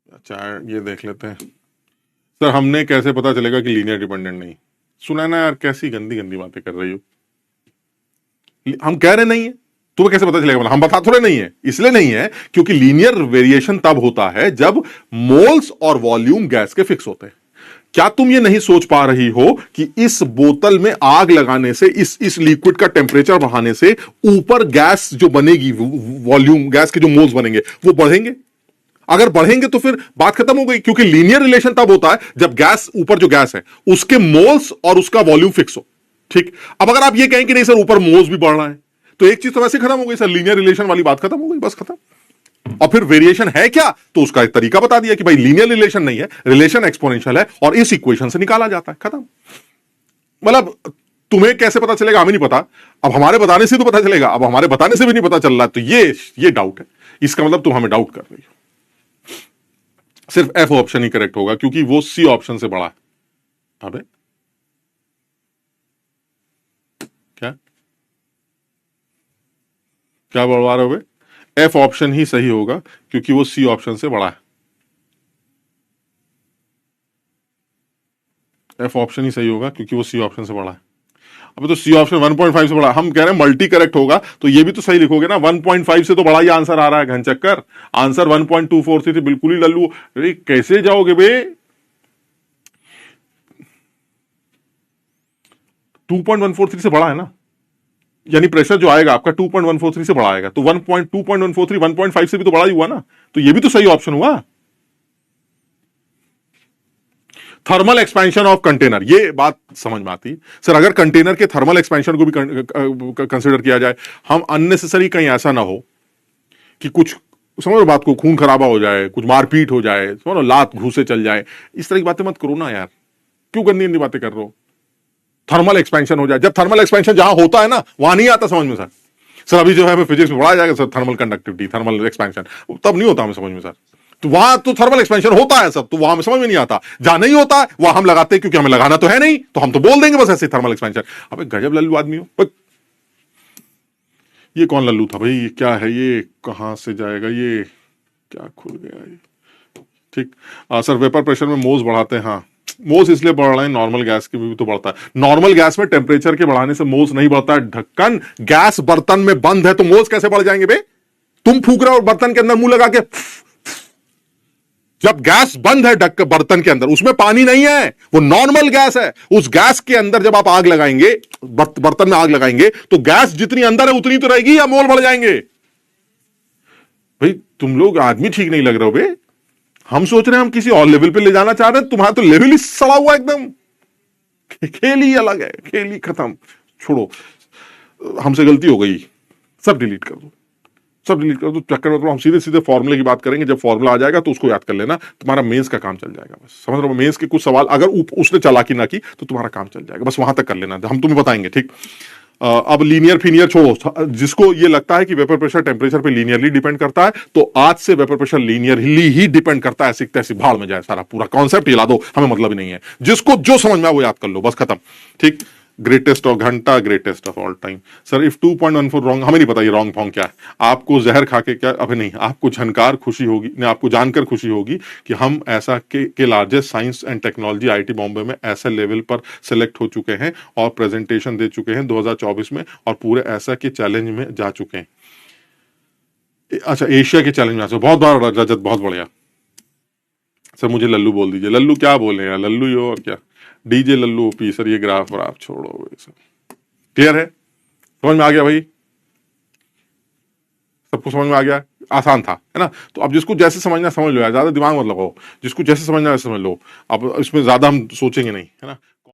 अच्छा ये देख लेते हैं। सर हमने कैसे पता चलेगा कि लीनियर डिपेंडेंट नहीं? सुना ना यार, कैसी गंदी गंदी बातें कर रही हो। हम कह रहे नहीं है, तुम्हें कैसे पता चलेगा? हम बता थोड़े नहीं है, इसलिए नहीं है क्योंकि लीनियर वेरिएशन तब होता है जब मोल्स और वॉल्यूम गैस के फिक्स होते हैं। क्या तुम ये नहीं सोच पा रही हो कि इस बोतल में आग लगाने से, इस लिक्विड का टेम्परेचर बढ़ाने से ऊपर गैस जो बनेगी, वॉल्यूम गैस के जो मोल्स बनेंगे वो बढ़ेंगे? अगर बढ़ेंगे तो फिर बात खत्म हो गई, क्योंकि लीनियर रिलेशन तब होता है जब गैस, ऊपर जो गैस है उसके मोल्स और उसका वॉल्यूम फिक्स हो। ठीक, अब अगर आप ये कहें कि नहीं सर ऊपर मोल्स भी बढ़ रहा है, तो एक चीज तो वैसे खत्म हो गई सर, लीनियर रिलेशन वाली बात खत्म हो गई, बस खत्म। और फिर वेरिएशन है क्या, तो उसका एक तरीका बता दिया कि भाई लीनियर रिलेशन नहीं है, रिलेशन एक्सपोनेंशियल है और इस इक्वेशन से निकाला जाता है, खत्म। मतलब तुम्हें कैसे पता चलेगा हमें नहीं पता, अब हमारे बताने से तो पता चलेगा, अब हमारे बताने से भी नहीं पता चल रहा, तो ये डाउट है। इसका मतलब तुम हमें डाउट कर रही हो। सिर्फ एफ ऑप्शन ही करेक्ट होगा क्योंकि वो सी ऑप्शन से बड़ा है। अबे क्या क्या बढ़वा रहे हो बे? एफ ऑप्शन ही सही होगा क्योंकि वो सी ऑप्शन से बड़ा है। एफ ऑप्शन ही सही होगा क्योंकि वो सी ऑप्शन से बड़ा है। अब तो सी ऑप्शन 1.5 से बड़ा, हम कह रहे हैं मल्टी करेक्ट होगा, तो ये भी तो सही लिखोगे ना, 1.5 से तो बड़ा ही आंसर आ रहा है घनचक्कर। आंसर 1.243 बिल्कुल ही लल्लू। अरे कैसे जाओगे बे? 2.143 से बड़ा है ना, यानी प्रेशर जो आएगा आपका 2.143 से बड़ा आएगा, तो 1.2.143 1.5 से भी तो बड़ा ही हुआ ना, तो ये भी तो सही ऑप्शन हुआ। थर्मल एक्सपेंशन ऑफ कंटेनर, ये बात समझ में आती सर। अगर कंटेनर के थर्मल एक्सपेंशन को भी कंसिडर किया जाए, हम अननेसेसरी कहीं ऐसा ना हो कि कुछ, समझो बात को, खून खराबा हो जाए, कुछ मारपीट हो जाए, समझो लात घूसे चल जाए, इस तरह की बातें मत करो ना यार। क्यों गंदी गंदी बातें कर रहे हो? थर्मल एक्सपेंशन हो जाए, जब थर्मल एक्सपेंशन जहां होता है ना वहां नहीं आता समझ में सर। सर अभी जो है हमें फिजिक्स में पढ़ाया जाएगा sir, thermal conductivity, thermal expansion, तब नहीं होता हमें समझ में सर। तो वहां तो थर्मल एक्सपेंशन होता है सब, तो वहां समझ में नहीं आता। जहां नहीं होता है वहां हम लगाते हैं क्योंकि हमें लगाना तो है नहीं, तो हम तो बोल देंगे बस ऐसे थर्मल एक्सपेंशन। अबे गजब लल्लू आदमी हो। ये कौन लल्लू था भाई? ये क्या है? ये कहां से जाएगा? ये क्या खुल गया ये? ठीक। सर वेपर प्रेशर में मोल्स बढ़ाते हैं, हाँ मोल्स इसलिए बढ़ रहे हैं, नॉर्मल गैस के भी तो बढ़ता है। नॉर्मल गैस में टेम्परेचर के बढ़ाने से मोल्स नहीं बढ़ता है। ढक्कन गैस बर्तन में बंद है तो मोल्स कैसे बढ़ जाएंगे बे? तुम फूक रहे हो बर्तन के अंदर मुंह लगा के। जब गैस बंद है ढक्कन बर्तन के अंदर, उसमें पानी नहीं है, वो नॉर्मल गैस है। उस गैस के अंदर जब आप आग लगाएंगे, बर्तन में आग लगाएंगे, तो गैस जितनी अंदर है उतनी तो रहेगी या मोल बढ़ जाएंगे? भाई तुम लोग आदमी ठीक नहीं लग रहे हो बे। हम सोच रहे हैं हम किसी और लेवल पे ले जाना चाह रहे हैं, तुम्हारा तो लेवल ही सड़ा हुआ एकदम। खेल ही अलग है, खेल ही खत्म। छोड़ो, हमसे गलती हो गई, सब डिलीट कर दो, सब डिलीट कर दो। चक्कर में हम सीधे सीधे फॉर्मूले की बात करेंगे। जब फॉर्मूला आ जाएगा तो उसको याद कर लेना, तुम्हारा मेंस का काम चल जाएगा। बस समझ रहे हो, मेंस के कुछ सवाल अगर उसने चालाकी ना की तो तुम्हारा काम चल जाएगा, बस वहां तक कर लेना, हम तुम्हें बताएंगे। ठीक। अब लीनियर फीनियर छोड़ो, जिसको ये लगता है कि वेपर प्रेशर टेम्परेचर पे लीनियरली डिपेंड करता है, तो आज से वेपर प्रेशर लीनियरली ही डिपेंड करता है। ऐसी तैसी भाड़ में जाए सारा पूरा कॉन्सेप्ट हिला दो, हमें मतलब ही नहीं है। जिसको जो समझ में आए वो याद कर लो, बस खत्म। ठीक। ग्रेटेस्ट ऑफ घंटा, greatest of all time. Sir if 2.14 wrong, हमें नहीं पता ये रॉन्ग फॉर्म क्या है। आपको जहर खा के क्या, अभी नहीं, आपको झनकार खुशी होगी, नहीं आपको जानकर खुशी होगी कि हम ऐसा के largest science and technology IT Bombay में ऐसे लेवल पर सिलेक्ट हो चुके हैं और प्रेजेंटेशन दे चुके हैं 2024 में, और पूरे ऐसा के चैलेंज में जा चुके हैं। अच्छा एशिया के चैलेंज में आ चुके, बहुत बड़ा रजत, बहुत बढ़िया। सर मुझे लल्लू बोल दीजिए। लल्लू क्या बोले यार, लल्लू ही हो और क्या। DJ Lallu OP. सर ये ग्राफ पर आप छोड़ो, सर क्लियर है, समझ में आ गया भाई? सबको समझ में आ गया? आसान था है ना? तो अब जिसको जैसे समझना समझ लो यार, ज्यादा दिमाग मत लगाओ, जिसको जैसे समझना वैसे समझ लो। अब इसमें ज्यादा हम सोचेंगे नहीं, है ना।